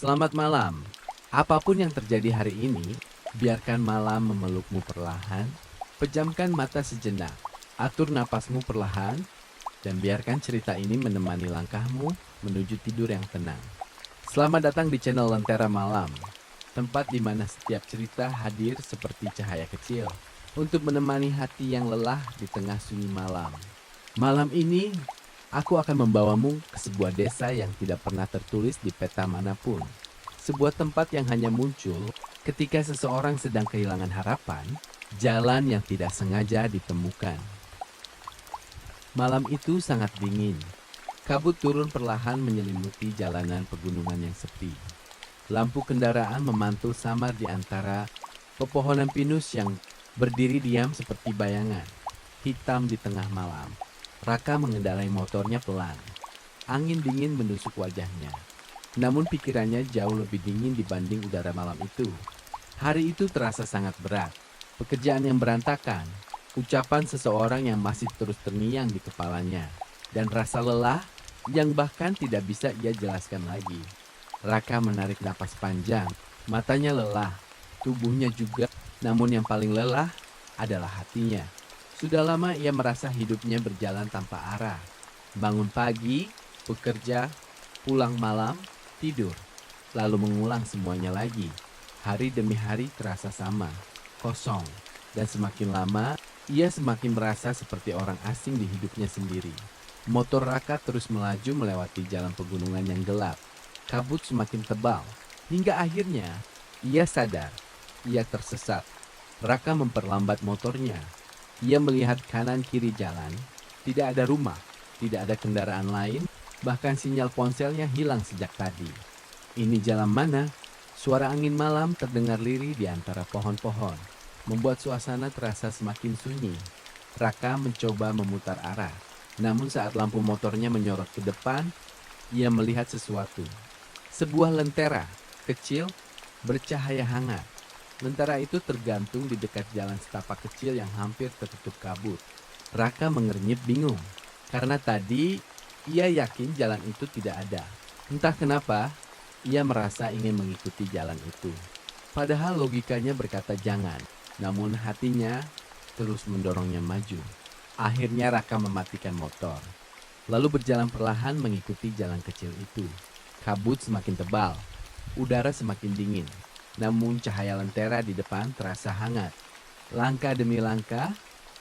Selamat malam. Apapun yang terjadi hari ini, biarkan malam memelukmu perlahan, pejamkan mata sejenak, atur napasmu perlahan, dan biarkan cerita ini menemani langkahmu menuju tidur yang tenang. Selamat datang di channel Lentera Malam, tempat di mana setiap cerita hadir seperti cahaya kecil untuk menemani hati yang lelah di tengah sunyi malam. Malam ini, aku akan membawamu ke sebuah desa yang tidak pernah tertulis di peta manapun. Sebuah tempat yang hanya muncul ketika seseorang sedang kehilangan harapan, jalan yang tidak sengaja ditemukan. Malam itu sangat dingin. Kabut turun perlahan menyelimuti jalanan pegunungan yang sepi. Lampu kendaraan memantul samar di antara pepohonan pinus yang berdiri diam seperti bayangan, hitam di tengah malam. Raka mengendarai motornya pelan. Angin dingin menusuk wajahnya. Namun pikirannya jauh lebih dingin dibanding udara malam itu. Hari itu terasa sangat berat. Pekerjaan yang berantakan, ucapan seseorang yang masih terus terngiang di kepalanya, dan rasa lelah yang bahkan tidak bisa ia jelaskan lagi. Raka menarik napas panjang, matanya lelah, tubuhnya juga, namun yang paling lelah adalah hatinya. Sudah lama ia merasa hidupnya berjalan tanpa arah. Bangun pagi, bekerja, pulang malam, tidur, lalu mengulang semuanya lagi. Hari demi hari terasa sama, kosong, dan semakin lama ia semakin merasa seperti orang asing di hidupnya sendiri. Motor Raka terus melaju melewati jalan pegunungan yang gelap. Kabut semakin tebal, hingga akhirnya ia sadar, ia tersesat. Raka memperlambat motornya. Ia melihat kanan kiri jalan, tidak ada rumah, tidak ada kendaraan lain, bahkan sinyal ponselnya hilang sejak tadi. Ini jalan mana? Suara angin malam terdengar lirih di antara pohon-pohon, membuat suasana terasa semakin sunyi. Raka mencoba memutar arah, namun saat lampu motornya menyorot ke depan, ia melihat sesuatu. Sebuah lentera kecil bercahaya hangat. Lentera itu tergantung di dekat jalan setapak kecil yang hampir tertutup kabut. Raka mengernyit bingung, karena tadi ia yakin jalan itu tidak ada. Entah kenapa, ia merasa ingin mengikuti jalan itu. Padahal logikanya berkata jangan, namun hatinya terus mendorongnya maju. Akhirnya Raka mematikan motor, lalu berjalan perlahan mengikuti jalan kecil itu. Kabut semakin tebal, udara semakin dingin, namun cahaya lentera di depan terasa hangat. Langkah demi langkah,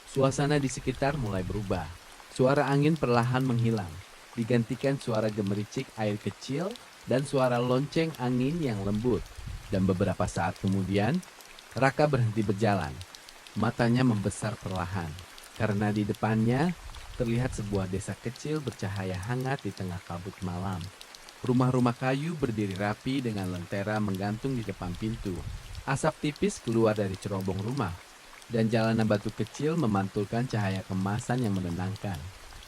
suasana di sekitar mulai berubah. Suara angin perlahan menghilang, digantikan suara gemericik air kecil dan suara lonceng angin yang lembut. Dan beberapa saat kemudian, Raka berhenti berjalan. Matanya membesar perlahan, karena di depannya terlihat sebuah desa kecil bercahaya hangat di tengah kabut malam. Rumah-rumah kayu berdiri rapi dengan lentera menggantung di depan pintu. Asap tipis keluar dari cerobong rumah, dan jalanan batu kecil memantulkan cahaya kemasan yang menenangkan.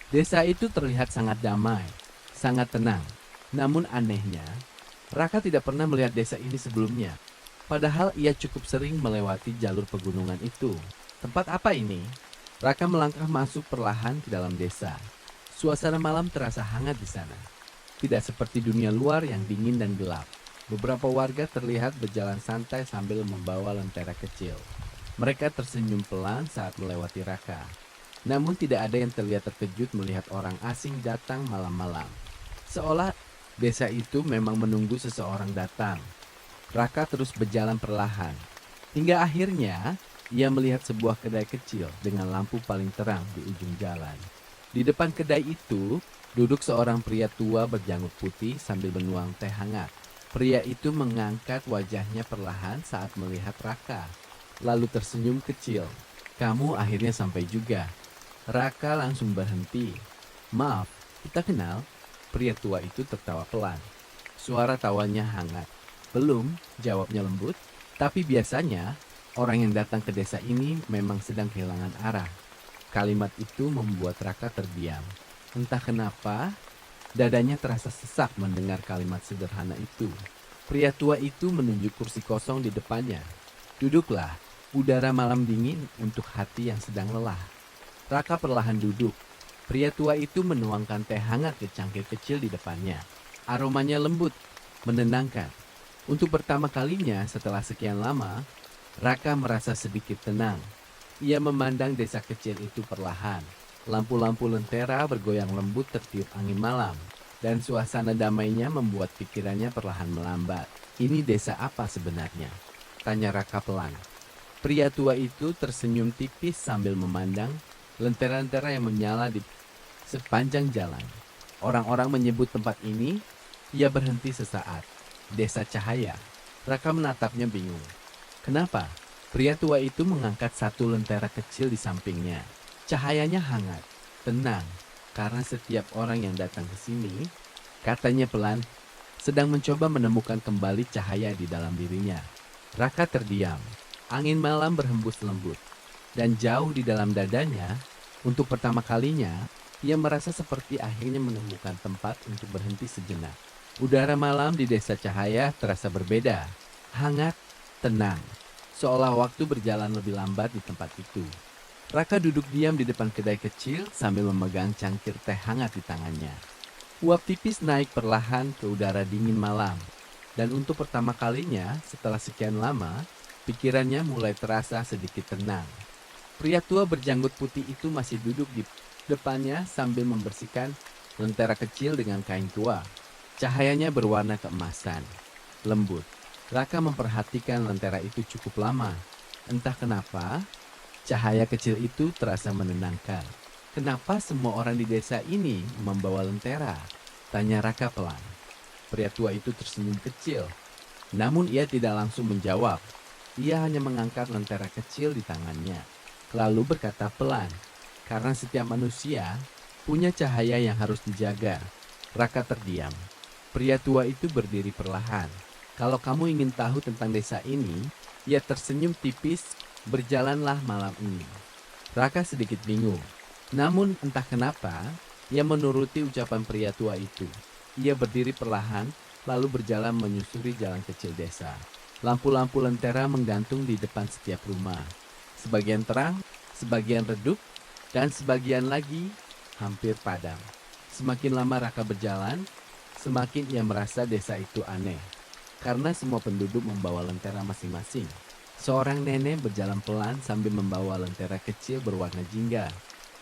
Desa itu terlihat sangat damai, sangat tenang. Namun anehnya, Raka tidak pernah melihat desa ini sebelumnya. Padahal ia cukup sering melewati jalur pegunungan itu. Tempat apa ini? Raka melangkah masuk perlahan ke dalam desa. Suasana malam terasa hangat di sana. Tidak seperti dunia luar yang dingin dan gelap. Beberapa warga terlihat berjalan santai sambil membawa lentera kecil. Mereka tersenyum pelan saat melewati Raka. Namun tidak ada yang terlihat terkejut melihat orang asing datang malam-malam. Seolah desa itu memang menunggu seseorang datang. Raka terus berjalan perlahan. Hingga akhirnya ia melihat sebuah kedai kecil dengan lampu paling terang di ujung jalan. Di depan kedai itu duduk seorang pria tua berjanggut putih sambil menuang teh hangat. Pria itu mengangkat wajahnya perlahan saat melihat Raka, lalu tersenyum kecil. "Kamu akhirnya sampai juga." Raka langsung berhenti. "Maaf, kita kenal?" Pria tua itu tertawa pelan. Suara tawanya hangat. "Belum," jawabnya lembut. "Tapi biasanya orang yang datang ke desa ini memang sedang kehilangan arah." Kalimat itu membuat Raka terdiam. Entah kenapa, dadanya terasa sesak mendengar kalimat sederhana itu. Pria tua itu menunjuk kursi kosong di depannya. "Duduklah, udara malam dingin untuk hati yang sedang lelah." Raka perlahan duduk. Pria tua itu menuangkan teh hangat ke cangkir kecil di depannya. Aromanya lembut, menenangkan. Untuk pertama kalinya setelah sekian lama, Raka merasa sedikit tenang. Ia memandang desa kecil itu perlahan. Lampu-lampu lentera bergoyang lembut tertiup angin malam, dan suasana damainya membuat pikirannya perlahan melambat. Ini desa apa sebenarnya? Tanya Raka pelan. Pria tua itu tersenyum tipis sambil memandang lentera-lentera yang menyala di sepanjang jalan. Orang-orang menyebut tempat ini. Ia berhenti sesaat. Desa Cahaya. Raka menatapnya bingung. Kenapa? Pria tua itu mengangkat satu lentera kecil di sampingnya. Cahayanya hangat, tenang, karena setiap orang yang datang ke sini, katanya pelan, sedang mencoba menemukan kembali cahaya di dalam dirinya. Raka terdiam. Angin malam berhembus lembut, dan jauh di dalam dadanya, untuk pertama kalinya, ia merasa seperti akhirnya menemukan tempat untuk berhenti sejenak. Udara malam di desa Cahaya terasa berbeda, hangat, tenang, seolah waktu berjalan lebih lambat di tempat itu. Raka duduk diam di depan kedai kecil sambil memegang cangkir teh hangat di tangannya. Uap tipis naik perlahan ke udara dingin malam, dan untuk pertama kalinya setelah sekian lama, pikirannya mulai terasa sedikit tenang. Pria tua berjanggut putih itu masih duduk di depannya sambil membersihkan lentera kecil dengan kain tua. Cahayanya berwarna keemasan, lembut. Raka memperhatikan lentera itu cukup lama. Entah kenapa, cahaya kecil itu terasa menenangkan. Kenapa semua orang di desa ini membawa lentera? Tanya Raka pelan. Pria tua itu tersenyum kecil. Namun ia tidak langsung menjawab. Ia hanya mengangkat lentera kecil di tangannya. Lalu berkata pelan, karena setiap manusia punya cahaya yang harus dijaga. Raka terdiam. Pria tua itu berdiri perlahan. Kalau kamu ingin tahu tentang desa ini, ia tersenyum tipis, berjalanlah malam ini. Raka sedikit bingung. Namun entah kenapa, ia menuruti ucapan pria tua itu. Ia berdiri perlahan, lalu berjalan menyusuri jalan kecil desa. Lampu-lampu lentera menggantung di depan setiap rumah. Sebagian terang, sebagian redup, dan sebagian lagi hampir padam. Semakin lama Raka berjalan, semakin ia merasa desa itu aneh. Karena semua penduduk membawa lentera masing-masing. Seorang nenek berjalan pelan sambil membawa lentera kecil berwarna jingga.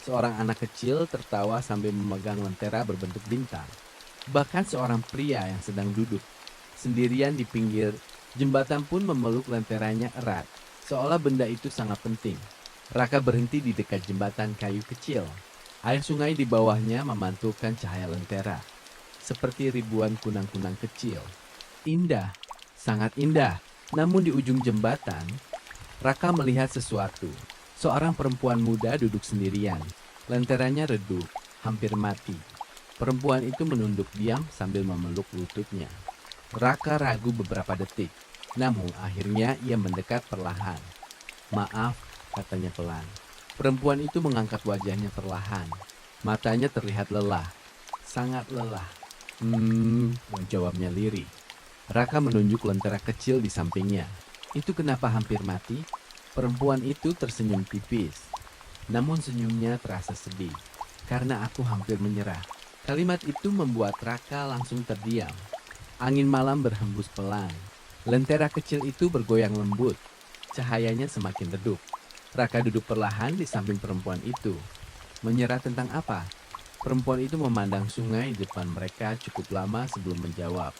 Seorang anak kecil tertawa sambil memegang lentera berbentuk bintang. Bahkan seorang pria yang sedang duduk sendirian di pinggir jembatan pun memeluk lenteranya erat, seolah benda itu sangat penting. Raka berhenti di dekat jembatan kayu kecil. Air sungai di bawahnya memantulkan cahaya lentera, seperti ribuan kunang-kunang kecil. Indah, sangat indah. Namun di ujung jembatan, Raka melihat sesuatu. Seorang perempuan muda duduk sendirian. Lenteranya redup, hampir mati. Perempuan itu menunduk diam sambil memeluk lututnya. Raka ragu beberapa detik. Namun akhirnya ia mendekat perlahan. Maaf, katanya pelan. Perempuan itu mengangkat wajahnya perlahan. Matanya terlihat lelah. Sangat lelah. Jawabnya lirih. Raka menunjuk lentera kecil di sampingnya. Itu kenapa hampir mati? Perempuan itu tersenyum tipis. Namun senyumnya terasa sedih. Karena aku hampir menyerah. Kalimat itu membuat Raka langsung terdiam. Angin malam berhembus pelan. Lentera kecil itu bergoyang lembut. Cahayanya semakin redup. Raka duduk perlahan di samping perempuan itu. Menyerah tentang apa? Perempuan itu memandang sungai di depan mereka cukup lama sebelum menjawab.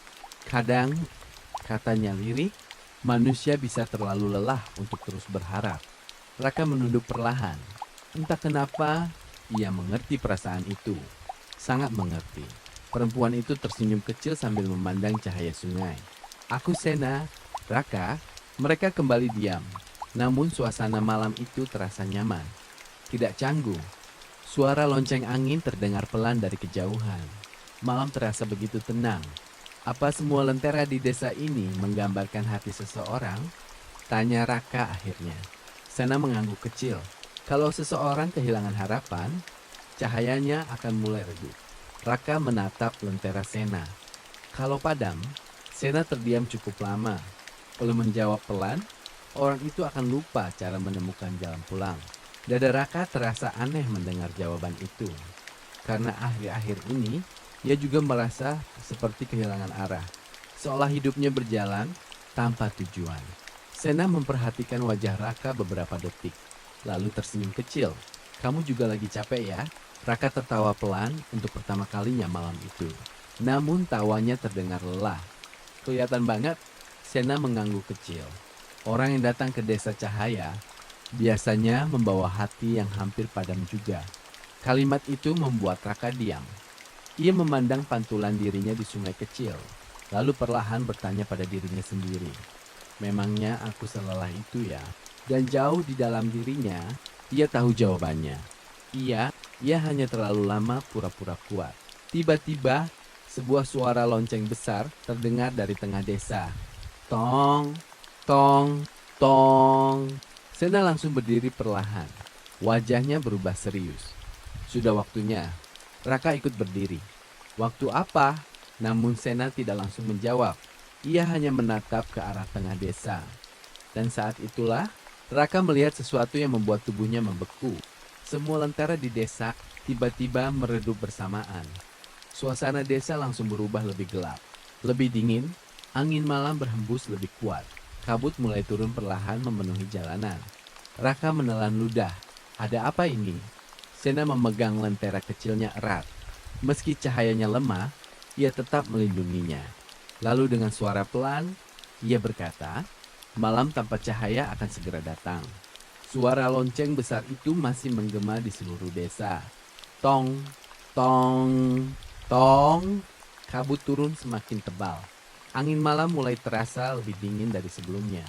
Kadang, katanya lirih, manusia bisa terlalu lelah untuk terus berharap. Raka menunduk perlahan. Entah kenapa, ia mengerti perasaan itu. Sangat mengerti. Perempuan itu tersenyum kecil sambil memandang cahaya sungai. Aku Sena, Raka, mereka kembali diam. Namun suasana malam itu terasa nyaman. Tidak canggung. Suara lonceng angin terdengar pelan dari kejauhan. Malam terasa begitu tenang. Apa semua lentera di desa ini menggambarkan hati seseorang? Tanya Raka akhirnya. Sena mengangguk kecil. Kalau seseorang kehilangan harapan, cahayanya akan mulai redup. Raka menatap lentera Sena. Kalau padam, Sena terdiam cukup lama. Kalau menjawab pelan, orang itu akan lupa cara menemukan jalan pulang. Dada Raka terasa aneh mendengar jawaban itu. Karena akhir-akhir ini, ia juga merasa seperti kehilangan arah. seolah hidupnya berjalan tanpa tujuan. Sena memperhatikan wajah Raka beberapa detik, lalu tersenyum kecil. "Kamu juga lagi capek ya?" Raka tertawa pelan untuk pertama kalinya malam itu. Namun tawanya terdengar lelah. "Kelihatan banget." Sena mengangguk kecil. Orang yang datang ke desa Cahaya biasanya membawa hati yang hampir padam juga. Kalimat itu membuat Raka diam. Ia memandang pantulan dirinya di sungai kecil, lalu perlahan bertanya pada dirinya sendiri. Memangnya aku selelah itu ya? Dan jauh di dalam dirinya, ia tahu jawabannya. Ia hanya terlalu lama pura-pura kuat. Tiba-tiba, sebuah suara lonceng besar terdengar dari tengah desa. Tong, tong, tong. Sena langsung berdiri perlahan. Wajahnya berubah serius. Sudah waktunya. Raka ikut berdiri. "Waktu apa?" Namun Sena tidak langsung menjawab. Ia hanya menatap ke arah tengah desa. Dan saat itulah Raka melihat sesuatu yang membuat tubuhnya membeku. Semua lentera di desa tiba-tiba meredup bersamaan. Suasana desa langsung berubah lebih gelap, lebih dingin. Angin malam berhembus lebih kuat. Kabut mulai turun perlahan memenuhi jalanan. Raka menelan ludah. Ada apa ini? Sena memegang lentera kecilnya erat. Meski cahayanya lemah, ia tetap melindunginya. Lalu dengan suara pelan, ia berkata, "Malam tanpa cahaya akan segera datang." Suara lonceng besar itu masih menggema di seluruh desa. Tong, tong, tong. Kabut turun semakin tebal. Angin malam mulai terasa lebih dingin dari sebelumnya.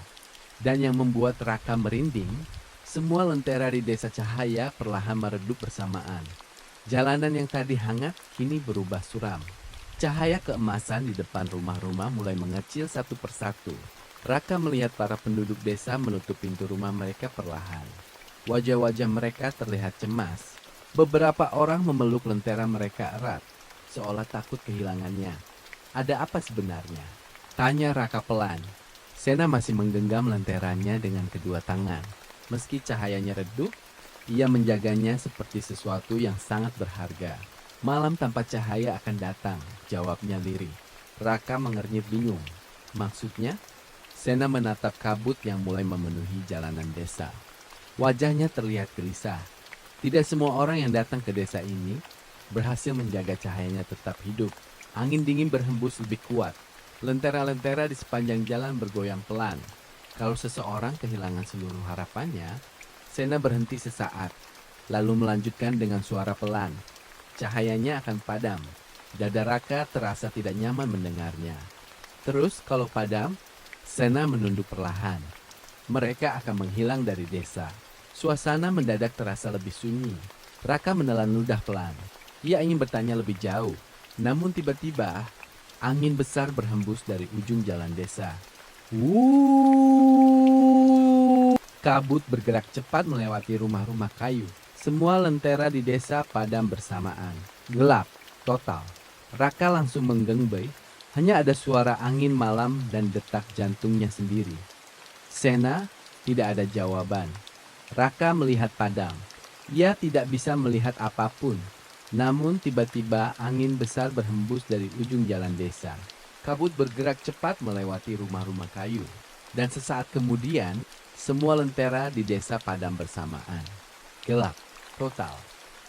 Dan yang membuat Raka merinding, semua lentera di desa Cahaya perlahan meredup bersamaan. Jalanan yang tadi hangat kini berubah suram. Cahaya keemasan di depan rumah-rumah mulai mengecil satu persatu. Raka melihat para penduduk desa menutup pintu rumah mereka perlahan. Wajah-wajah mereka terlihat cemas. Beberapa orang memeluk lentera mereka erat, seolah takut kehilangannya. "Ada apa sebenarnya?" tanya Raka pelan. Sena masih menggenggam lenteranya dengan kedua tangan. Meski cahayanya redup, ia menjaganya seperti sesuatu yang sangat berharga. "Malam tanpa cahaya akan datang," jawabnya lirih. Raka mengernyit bingung. "Maksudnya?" Sena menatap kabut yang mulai memenuhi jalanan desa. Wajahnya terlihat gelisah. Tidak semua orang yang datang ke desa ini berhasil menjaga cahayanya tetap hidup. Angin dingin berhembus lebih kuat. Lentera-lentera di sepanjang jalan bergoyang pelan. Kalau seseorang kehilangan seluruh harapannya, Sena berhenti sesaat, lalu melanjutkan dengan suara pelan. Cahayanya akan padam. Dada Raka terasa tidak nyaman mendengarnya. Terus kalau padam, Sena menunduk perlahan. Mereka akan menghilang dari desa. Suasana mendadak terasa lebih sunyi. Raka menelan ludah pelan. Ia ingin bertanya lebih jauh. Namun tiba-tiba, angin besar berhembus dari ujung jalan desa. Wuuu! Kabut bergerak cepat melewati rumah-rumah kayu. Semua lentera di desa padam bersamaan. Gelap, total. Raka langsung menggengbei. Hanya ada suara angin malam dan detak jantungnya sendiri. Sena tidak ada jawaban. Raka melihat padam. Ia tidak bisa melihat apapun. Namun tiba-tiba angin besar berhembus dari ujung jalan desa. Kabut bergerak cepat melewati rumah-rumah kayu. Dan sesaat kemudian, semua lentera di desa padam bersamaan. Gelap, total.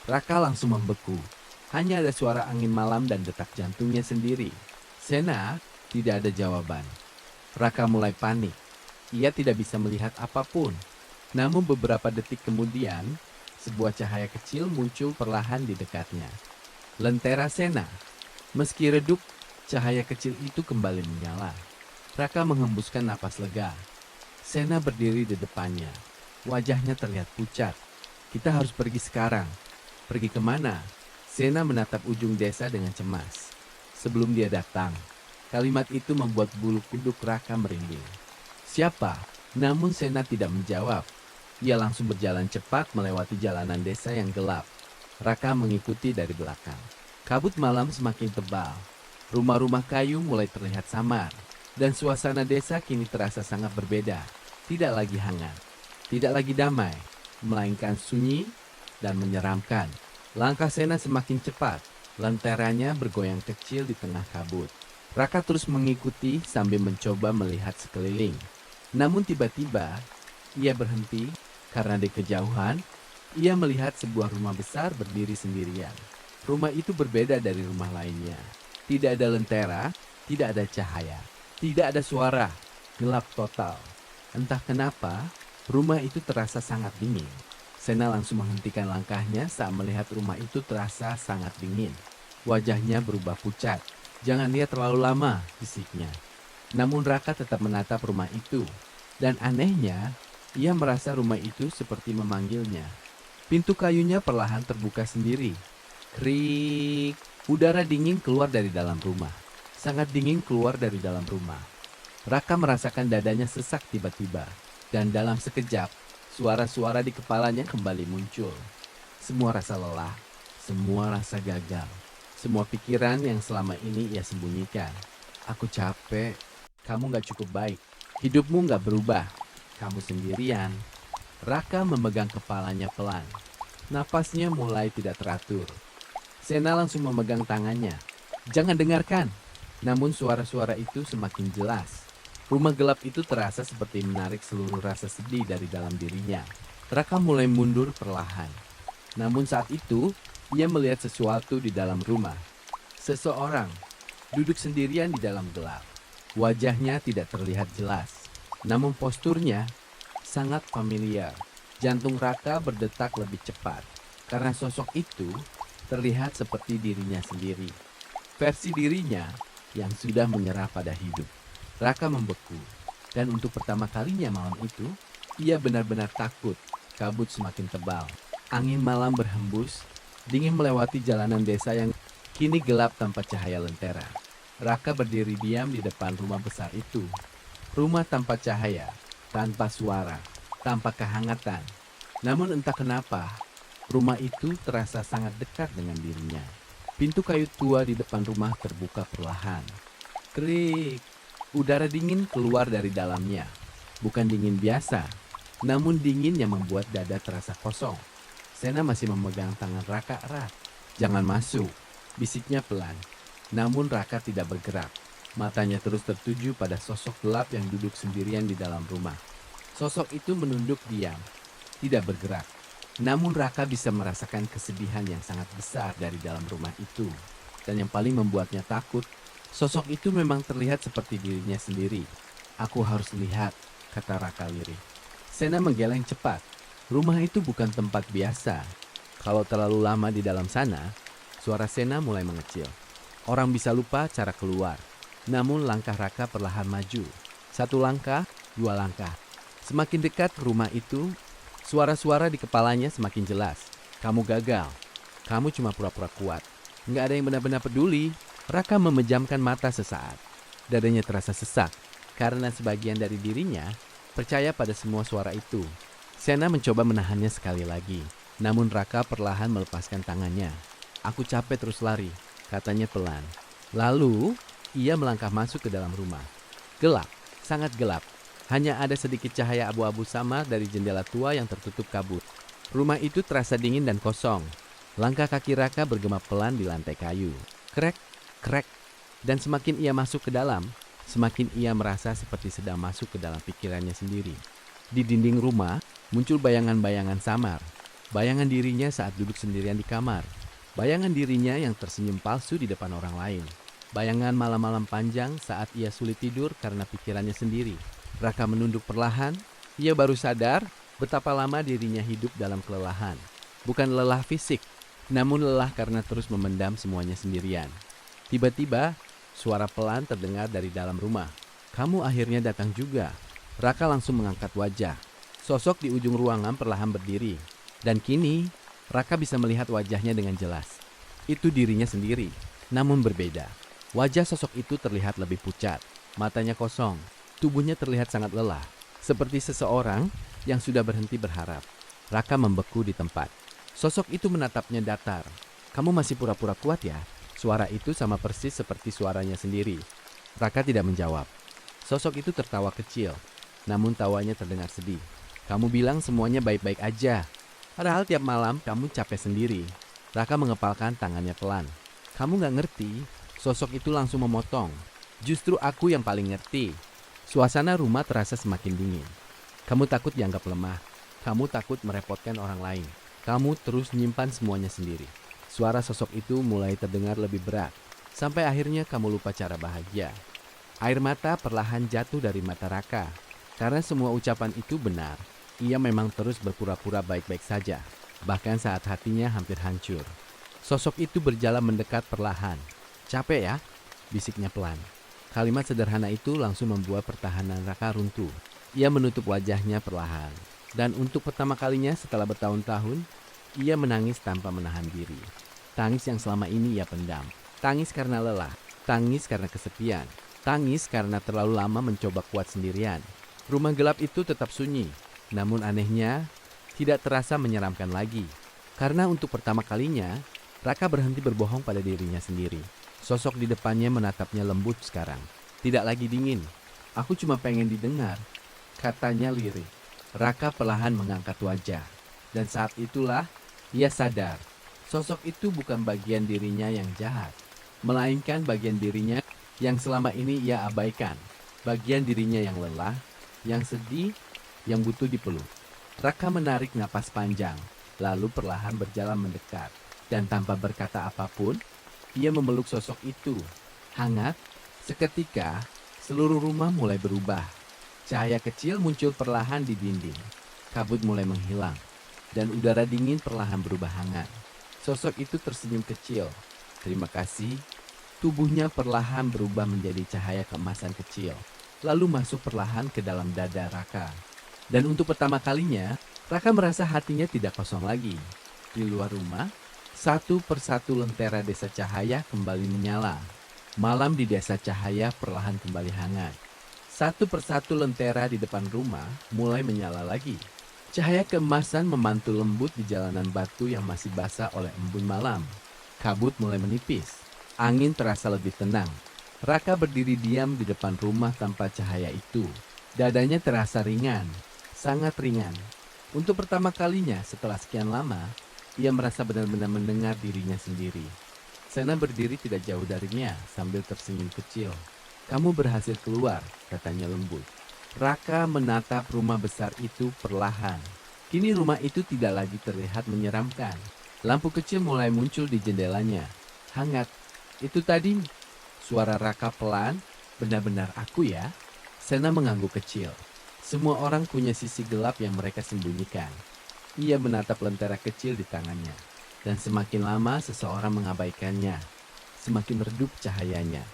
Raka langsung membeku. Hanya ada suara angin malam dan detak jantungnya sendiri. Sena tidak ada jawaban. Raka mulai panik. Ia tidak bisa melihat apapun. Namun beberapa detik kemudian, sebuah cahaya kecil muncul perlahan di dekatnya. Lentera Sena. Meski redup, cahaya kecil itu kembali menyala. Raka menghembuskan napas lega. Sena berdiri di depannya. Wajahnya terlihat pucat. "Kita harus pergi sekarang." "Pergi kemana?" Sena menatap ujung desa dengan cemas. Sebelum dia datang, kalimat itu membuat bulu kuduk Raka merinding. "Siapa?" Namun Sena tidak menjawab. Ia langsung berjalan cepat melewati jalanan desa yang gelap. Raka mengikuti dari belakang. Kabut malam semakin tebal. Rumah-rumah kayu mulai terlihat samar. Dan suasana desa kini terasa sangat berbeda. Tidak lagi hangat. Tidak lagi damai. Melainkan sunyi dan menyeramkan. Langkah Sena semakin cepat. Lenteranya bergoyang kecil di tengah kabut. Raka terus mengikuti sambil mencoba melihat sekeliling. Namun tiba-tiba, ia berhenti karena di kejauhan, ia melihat sebuah rumah besar berdiri sendirian. Rumah itu berbeda dari rumah lainnya. Tidak ada lentera, tidak ada cahaya, tidak ada suara, gelap total. Entah kenapa, rumah itu terasa sangat dingin. Sena langsung menghentikan langkahnya saat melihat rumah itu terasa sangat dingin. Wajahnya berubah pucat. "Jangan lihat terlalu lama," bisiknya. Namun Raka tetap menatap rumah itu. Dan anehnya, ia merasa rumah itu seperti memanggilnya. Pintu kayunya perlahan terbuka sendiri. Krik. Udara dingin keluar dari dalam rumah. Sangat dingin keluar dari dalam rumah. Raka merasakan dadanya sesak tiba-tiba. Dan dalam sekejap, suara-suara di kepalanya kembali muncul. Semua rasa lelah, semua rasa gagal. Semua pikiran yang selama ini ia sembunyikan. "Aku capek, kamu gak cukup baik, hidupmu gak berubah, kamu sendirian." Raka memegang kepalanya pelan. Napasnya mulai tidak teratur. Sena langsung memegang tangannya. "Jangan dengarkan." Namun suara-suara itu semakin jelas. Rumah gelap itu terasa seperti menarik seluruh rasa sedih dari dalam dirinya. Raka mulai mundur perlahan. Namun saat itu, ia melihat sesuatu di dalam rumah. Seseorang duduk sendirian di dalam gelap. Wajahnya tidak terlihat jelas, namun posturnya sangat familiar. Jantung Raka berdetak lebih cepat, karena sosok itu terlihat seperti dirinya sendiri. Versi dirinya yang sudah menyerah pada hidup. Raka membeku, dan untuk pertama kalinya malam itu, ia benar-benar takut. Kabut semakin tebal. Angin malam berhembus, dingin melewati jalanan desa yang kini gelap tanpa cahaya lentera. Raka berdiri diam di depan rumah besar itu. Rumah tanpa cahaya, tanpa suara, tanpa kehangatan. Namun entah kenapa, rumah itu terasa sangat dekat dengan dirinya. Pintu kayu tua di depan rumah terbuka perlahan. Klik! Udara dingin keluar dari dalamnya. Bukan dingin biasa, namun dingin yang membuat dada terasa kosong. Sena masih memegang tangan Raka erat. "Jangan masuk," bisiknya pelan. Namun Raka tidak bergerak. Matanya terus tertuju pada sosok gelap yang duduk sendirian di dalam rumah. Sosok itu menunduk diam, tidak bergerak. Namun Raka bisa merasakan kesedihan yang sangat besar dari dalam rumah itu. Dan yang paling membuatnya takut, sosok itu memang terlihat seperti dirinya sendiri. "Aku harus lihat," kata Raka lirih. Sena menggeleng cepat. Rumah itu bukan tempat biasa. Kalau terlalu lama di dalam sana, suara Sena mulai mengecil. Orang bisa lupa cara keluar. Namun langkah Raka perlahan maju. 1 langkah, 2 langkah. Semakin dekat ke rumah itu, suara-suara di kepalanya semakin jelas. "Kamu gagal. Kamu cuma pura-pura kuat. Nggak ada yang benar-benar peduli." Raka memejamkan mata sesaat. Dadanya terasa sesak, karena sebagian dari dirinya percaya pada semua suara itu. Sena mencoba menahannya sekali lagi. Namun Raka perlahan melepaskan tangannya. "Aku capek terus lari," katanya pelan. Lalu, ia melangkah masuk ke dalam rumah. Gelap, sangat gelap. Hanya ada sedikit cahaya abu-abu samar dari jendela tua yang tertutup kabut. Rumah itu terasa dingin dan kosong. Langkah kaki Raka bergema pelan di lantai kayu. Krek, krek. Dan semakin ia masuk ke dalam, semakin ia merasa seperti sedang masuk ke dalam pikirannya sendiri. Di dinding rumah, muncul bayangan-bayangan samar. Bayangan dirinya saat duduk sendirian di kamar. Bayangan dirinya yang tersenyum palsu di depan orang lain. Bayangan malam-malam panjang saat ia sulit tidur karena pikirannya sendiri. Raka menunduk perlahan. Ia baru sadar betapa lama dirinya hidup dalam kelelahan. Bukan lelah fisik, namun lelah karena terus memendam semuanya sendirian. Tiba-tiba, suara pelan terdengar dari dalam rumah. "Kamu akhirnya datang juga." Raka langsung mengangkat wajah. Sosok di ujung ruangan perlahan berdiri. Dan kini, Raka bisa melihat wajahnya dengan jelas. Itu dirinya sendiri, namun berbeda. Wajah sosok itu terlihat lebih pucat. Matanya kosong. Tubuhnya terlihat sangat lelah. Seperti seseorang yang sudah berhenti berharap. Raka membeku di tempat. Sosok itu menatapnya datar. "Kamu masih pura-pura kuat ya?" Suara itu sama persis seperti suaranya sendiri. Raka tidak menjawab. Sosok itu tertawa kecil, namun tawanya terdengar sedih. "Kamu bilang semuanya baik-baik aja. Padahal tiap malam kamu capek sendiri." Raka mengepalkan tangannya pelan. "Kamu gak ngerti." Sosok itu langsung memotong. Justru aku yang paling ngerti. Suasana rumah terasa semakin dingin. Kamu takut dianggap lemah. Kamu takut merepotkan orang lain. Kamu terus menyimpan semuanya sendiri. Suara sosok itu mulai terdengar lebih berat. Sampai akhirnya kamu lupa cara bahagia. Air mata perlahan jatuh dari mata Raka. Karena semua ucapan itu benar. Ia memang terus berpura-pura baik-baik saja. Bahkan saat hatinya hampir hancur. Sosok itu berjalan mendekat perlahan. Capek ya? Bisiknya pelan. Kalimat sederhana itu langsung membuat pertahanan Raka runtuh. Ia menutup wajahnya perlahan. Dan untuk pertama kalinya setelah bertahun-tahun, ia menangis tanpa menahan diri. Tangis yang selama ini ia pendam. Tangis karena lelah. Tangis karena kesepian. Tangis karena terlalu lama mencoba kuat sendirian. Rumah gelap itu tetap sunyi. Namun anehnya, tidak terasa menyeramkan lagi. Karena untuk pertama kalinya, Raka berhenti berbohong pada dirinya sendiri. Sosok di depannya menatapnya lembut sekarang. Tidak lagi dingin. Aku cuma pengen didengar, katanya lirih. Raka perlahan mengangkat wajah. Dan saat itulah, ia sadar. Sosok itu bukan bagian dirinya yang jahat. Melainkan bagian dirinya yang selama ini ia abaikan. Bagian dirinya yang lelah, yang sedih, yang butuh dipeluk. Raka menarik napas panjang, lalu perlahan berjalan mendekat. Dan tanpa berkata apapun, ia memeluk sosok itu. Hangat, seketika seluruh rumah mulai berubah. Cahaya kecil muncul perlahan di dinding. Kabut mulai menghilang, dan udara dingin perlahan berubah hangat. Sosok itu tersenyum kecil. Terima kasih. Tubuhnya perlahan berubah menjadi cahaya keemasan kecil, lalu masuk perlahan ke dalam dada Raka. Dan untuk pertama kalinya, Raka merasa hatinya tidak kosong lagi. Di luar rumah, satu persatu lentera desa cahaya kembali menyala. Malam di desa cahaya perlahan kembali hangat. Satu persatu lentera di depan rumah mulai menyala lagi. Cahaya keemasan memantul lembut di jalanan batu yang masih basah oleh embun malam. Kabut mulai menipis. Angin terasa lebih tenang. Raka berdiri diam di depan rumah tanpa cahaya itu. Dadanya terasa ringan, sangat ringan. Untuk pertama kalinya setelah sekian lama, ia merasa benar-benar mendengar dirinya sendiri. Sena berdiri tidak jauh darinya sambil tersenyum kecil. Kamu berhasil keluar, katanya lembut. Raka menatap rumah besar itu perlahan. Kini rumah itu tidak lagi terlihat menyeramkan. Lampu kecil mulai muncul di jendelanya. Hangat. Itu tadi. Suara Raka pelan. Benar-benar aku ya? Sena mengangguk kecil. Semua orang punya sisi gelap yang mereka sembunyikan. Ia menatap lentera kecil di tangannya. Dan semakin lama seseorang mengabaikannya. Semakin redup cahayanya.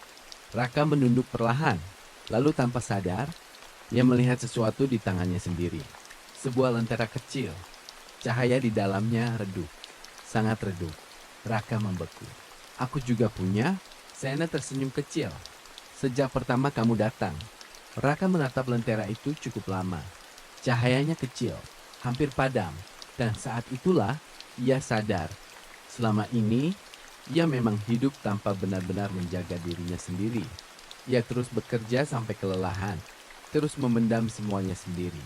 Raka menunduk perlahan. Lalu tanpa sadar, ia melihat sesuatu di tangannya sendiri. Sebuah lentera kecil. Cahaya di dalamnya redup. Sangat redup. Raka membeku. Aku juga punya. Sena tersenyum kecil. Sejak pertama kamu datang. Raka menatap lentera itu cukup lama. Cahayanya kecil, hampir padam. Dan saat itulah ia sadar. Selama ini, ia memang hidup tanpa benar-benar menjaga dirinya sendiri. Ia terus bekerja sampai kelelahan. Terus memendam semuanya sendiri.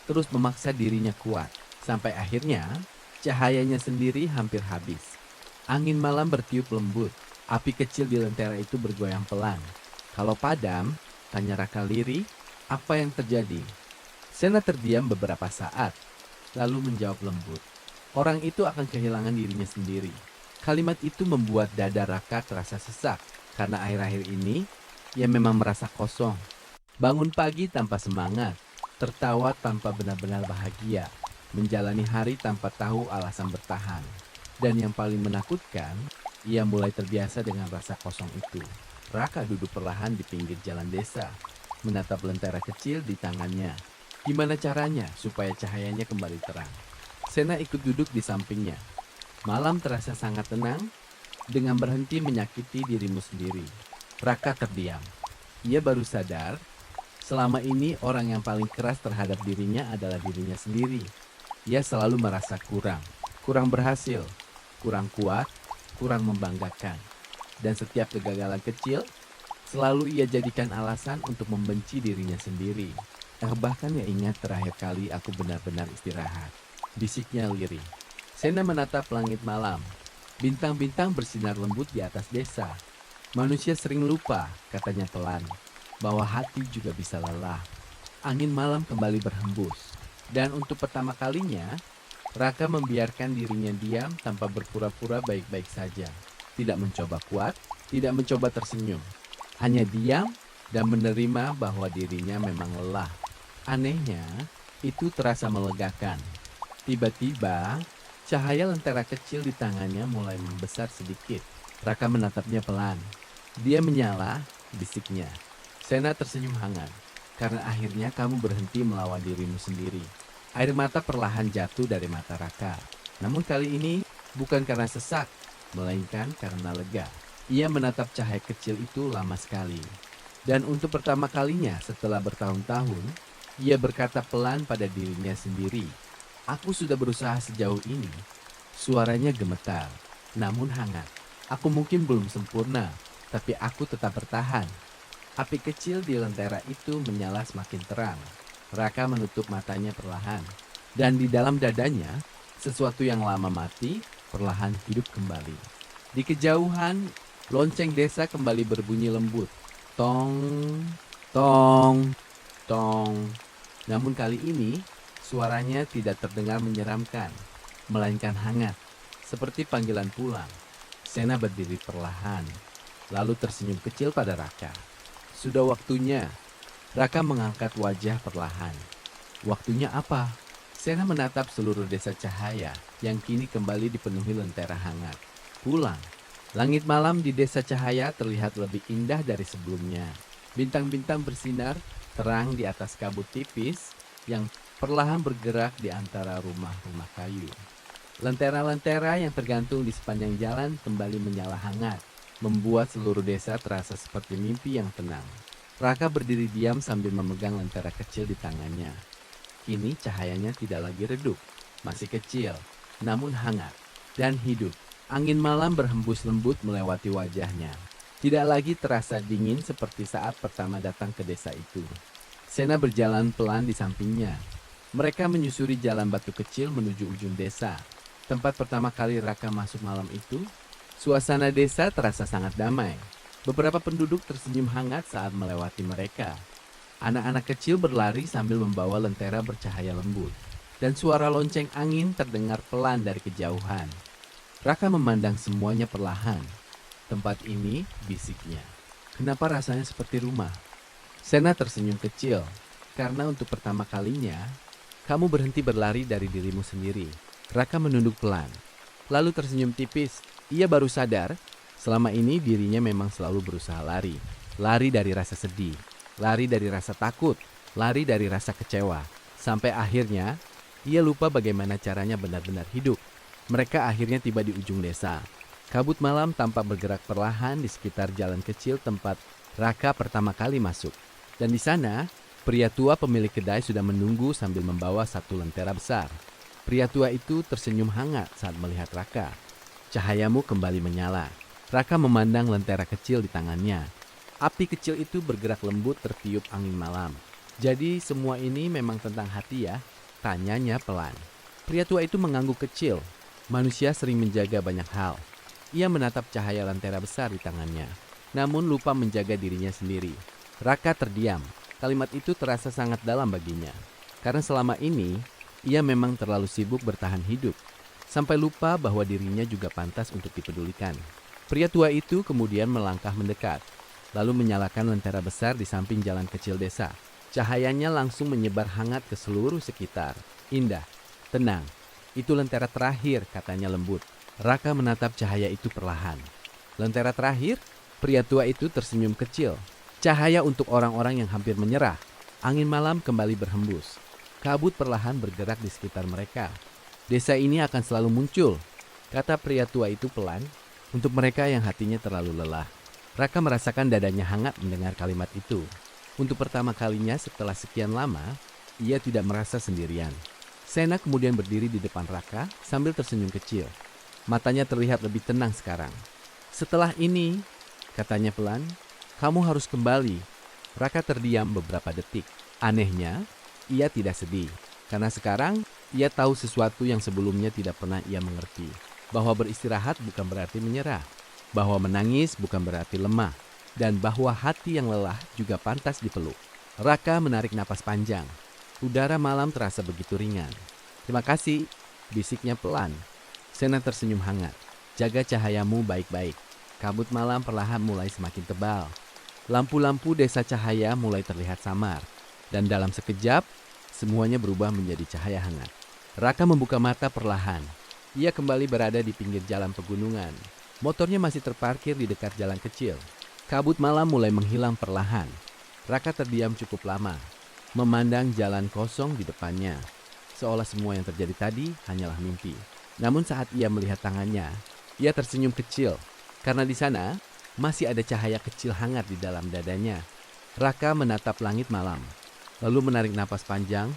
Terus memaksa dirinya kuat. Sampai akhirnya, cahayanya sendiri hampir habis. Angin malam bertiup lembut. Api kecil di lentera itu bergoyang pelan. Kalau padam, tanya Raka lirih, apa yang terjadi? Sena terdiam beberapa saat, lalu menjawab lembut. Orang itu akan kehilangan dirinya sendiri. Kalimat itu membuat dada Raka terasa sesak, karena akhir-akhir ini, ia memang merasa kosong. Bangun pagi tanpa semangat, tertawa tanpa benar-benar bahagia, menjalani hari tanpa tahu alasan bertahan. Dan yang paling menakutkan, ia mulai terbiasa dengan rasa kosong itu. Raka duduk perlahan di pinggir jalan desa, menatap lentera kecil di tangannya. Gimana caranya supaya cahayanya kembali terang? Sena ikut duduk di sampingnya. Malam terasa sangat tenang, dengan berhenti menyakiti dirimu sendiri. Raka terdiam. Ia baru sadar, selama ini orang yang paling keras terhadap dirinya adalah dirinya sendiri. Ia selalu merasa kurang berhasil, kurang kuat, kurang membanggakan. Dan setiap kegagalan kecil, selalu ia jadikan alasan untuk membenci dirinya sendiri. Bahkan ia ingat terakhir kali aku benar-benar istirahat. Bisiknya lirih. Sena menatap langit malam. Bintang-bintang bersinar lembut di atas desa. Manusia sering lupa, katanya pelan, bahwa hati juga bisa lelah. Angin malam kembali berhembus. Dan untuk pertama kalinya, Raka membiarkan dirinya diam tanpa berpura-pura baik-baik saja. Tidak mencoba kuat, tidak mencoba tersenyum. Hanya diam dan menerima bahwa dirinya memang lelah. Anehnya, itu terasa melegakan. Tiba-tiba, cahaya lentera kecil di tangannya mulai membesar sedikit. Raka menatapnya pelan. Dia menyala, bisiknya. Sena tersenyum hangat. Karena akhirnya kamu berhenti melawan dirimu sendiri. Air mata perlahan jatuh dari mata Raka. Namun kali ini bukan karena sesak, melainkan karena lega. Ia menatap cahaya kecil itu lama sekali. Dan untuk pertama kalinya setelah bertahun-tahun, ia berkata pelan pada dirinya sendiri. Aku sudah berusaha sejauh ini. Suaranya gemetar, namun hangat. Aku mungkin belum sempurna, tapi aku tetap bertahan. Api kecil di lentera itu menyala semakin terang. Raka menutup matanya perlahan. Dan di dalam dadanya, sesuatu yang lama mati perlahan hidup kembali. Di kejauhan, lonceng desa kembali berbunyi lembut. Tong, tong, tong. Namun kali ini, suaranya tidak terdengar menyeramkan, melainkan hangat, seperti panggilan pulang. Sena berdiri perlahan, lalu tersenyum kecil pada Raka. Sudah waktunya. Raka mengangkat wajah perlahan. Waktunya apa? Sena menatap seluruh desa cahaya yang kini kembali dipenuhi lentera hangat. Pulang. Langit malam di desa cahaya terlihat lebih indah dari sebelumnya. Bintang-bintang bersinar terang di atas kabut tipis yang perlahan bergerak di antara rumah-rumah kayu. Lentera-lentera yang tergantung di sepanjang jalan kembali menyala hangat, membuat seluruh desa terasa seperti mimpi yang tenang. Raka berdiri diam sambil memegang lentera kecil di tangannya. Kini cahayanya tidak lagi redup, masih kecil, namun hangat dan hidup. Angin malam berhembus lembut melewati wajahnya. Tidak lagi terasa dingin seperti saat pertama datang ke desa itu. Sena berjalan pelan di sampingnya. Mereka menyusuri jalan batu kecil menuju ujung desa. Tempat pertama kali Raka masuk malam itu, suasana desa terasa sangat damai. Beberapa penduduk tersenyum hangat saat melewati mereka. Anak-anak kecil berlari sambil membawa lentera bercahaya lembut. Dan suara lonceng angin terdengar pelan dari kejauhan. Raka memandang semuanya perlahan. Tempat ini, bisiknya. Kenapa rasanya seperti rumah? Sena tersenyum kecil. Karena untuk pertama kalinya, kamu berhenti berlari dari dirimu sendiri. Raka menunduk pelan. Lalu tersenyum tipis. Ia baru sadar selama ini dirinya memang selalu berusaha lari. Lari dari rasa sedih, lari dari rasa takut, lari dari rasa kecewa. Sampai akhirnya, ia lupa bagaimana caranya benar-benar hidup. Mereka akhirnya tiba di ujung desa. Kabut malam tampak bergerak perlahan di sekitar jalan kecil tempat Raka pertama kali masuk. Dan di sana, pria tua pemilik kedai sudah menunggu sambil membawa satu lentera besar. Pria tua itu tersenyum hangat saat melihat Raka. Cahayamu kembali menyala. Raka memandang lentera kecil di tangannya. Api kecil itu bergerak lembut tertiup angin malam. Jadi semua ini memang tentang hati ya? Tanyanya pelan. Pria tua itu mengangguk kecil. Manusia sering menjaga banyak hal. Ia menatap cahaya lentera besar di tangannya. Namun lupa menjaga dirinya sendiri. Raka terdiam. Kalimat itu terasa sangat dalam baginya. Karena selama ini, ia memang terlalu sibuk bertahan hidup. Sampai lupa bahwa dirinya juga pantas untuk dipedulikan. Pria tua itu kemudian melangkah mendekat, lalu menyalakan lentera besar di samping jalan kecil desa. Cahayanya langsung menyebar hangat ke seluruh sekitar. Indah, tenang. Itu lentera terakhir, katanya lembut. Raka menatap cahaya itu perlahan. Lentera terakhir? Pria tua itu tersenyum kecil. Cahaya untuk orang-orang yang hampir menyerah. Angin malam kembali berhembus. Kabut perlahan bergerak di sekitar mereka. Desa ini akan selalu muncul, kata pria tua itu pelan, untuk mereka yang hatinya terlalu lelah. Raka merasakan dadanya hangat mendengar kalimat itu. Untuk pertama kalinya setelah sekian lama, ia tidak merasa sendirian. Sena kemudian berdiri di depan Raka sambil tersenyum kecil. Matanya terlihat lebih tenang sekarang. Setelah ini, katanya pelan, kamu harus kembali. Raka terdiam beberapa detik. Anehnya, ia tidak sedih. Karena sekarang, ia tahu sesuatu yang sebelumnya tidak pernah ia mengerti. Bahwa beristirahat bukan berarti menyerah. bahwa menangis bukan berarti lemah, dan bahwa hati yang lelah juga pantas dipeluk. Raka menarik napas panjang. Udara malam terasa begitu ringan. "Terima kasih," bisiknya pelan. Sena tersenyum hangat. "Jaga cahayamu baik-baik." Kabut malam perlahan mulai semakin tebal. Lampu-lampu desa cahaya mulai terlihat samar. Dan dalam sekejap, semuanya berubah menjadi cahaya hangat. Raka membuka mata perlahan. Ia kembali berada di pinggir jalan pegunungan. Motornya masih terparkir di dekat jalan kecil. Kabut malam mulai menghilang perlahan. Raka terdiam cukup lama, memandang jalan kosong di depannya. Seolah semua yang terjadi tadi hanyalah mimpi. Namun saat ia melihat tangannya, ia tersenyum kecil. Karena di sana masih ada cahaya kecil hangat di dalam dadanya. Raka menatap langit malam, lalu menarik napas panjang.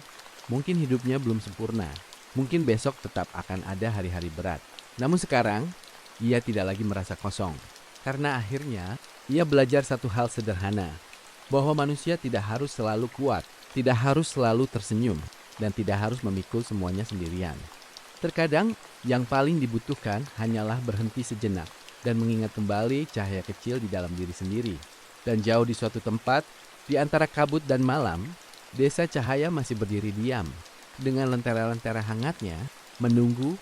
Mungkin hidupnya belum sempurna. Mungkin besok tetap akan ada hari-hari berat. Namun sekarang, ia tidak lagi merasa kosong. Karena akhirnya, ia belajar satu hal sederhana. Bahwa manusia tidak harus selalu kuat, tidak harus selalu tersenyum, dan tidak harus memikul semuanya sendirian. Terkadang, yang paling dibutuhkan hanyalah berhenti sejenak dan mengingat kembali cahaya kecil di dalam diri sendiri. Dan jauh di suatu tempat, di antara kabut dan malam, desa cahaya masih berdiri diam. Dengan lentera-lentera hangatnya, menunggu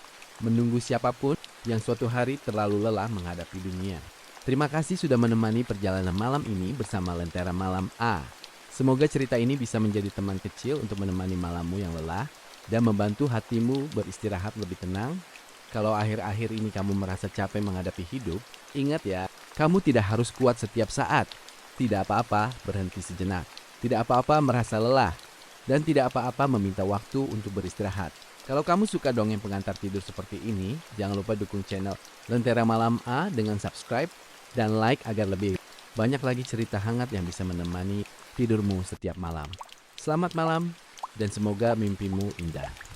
siapapun yang suatu hari terlalu lelah menghadapi dunia. Terima kasih sudah menemani perjalanan malam ini bersama Lentera Malam A. Semoga cerita ini bisa menjadi teman kecil untuk menemani malammu yang lelah dan membantu hatimu beristirahat lebih tenang. Kalau akhir-akhir ini kamu merasa capek menghadapi hidup, ingat ya, kamu tidak harus kuat setiap saat. Tidak apa-apa berhenti sejenak. Tidak apa-apa merasa lelah. Dan tidak apa-apa meminta waktu untuk beristirahat. Kalau kamu suka dongeng pengantar tidur seperti ini, jangan lupa dukung channel Lentera Malam A dengan subscribe dan like agar lebih banyak lagi cerita hangat yang bisa menemani tidurmu setiap malam. Selamat malam dan semoga mimpimu indah.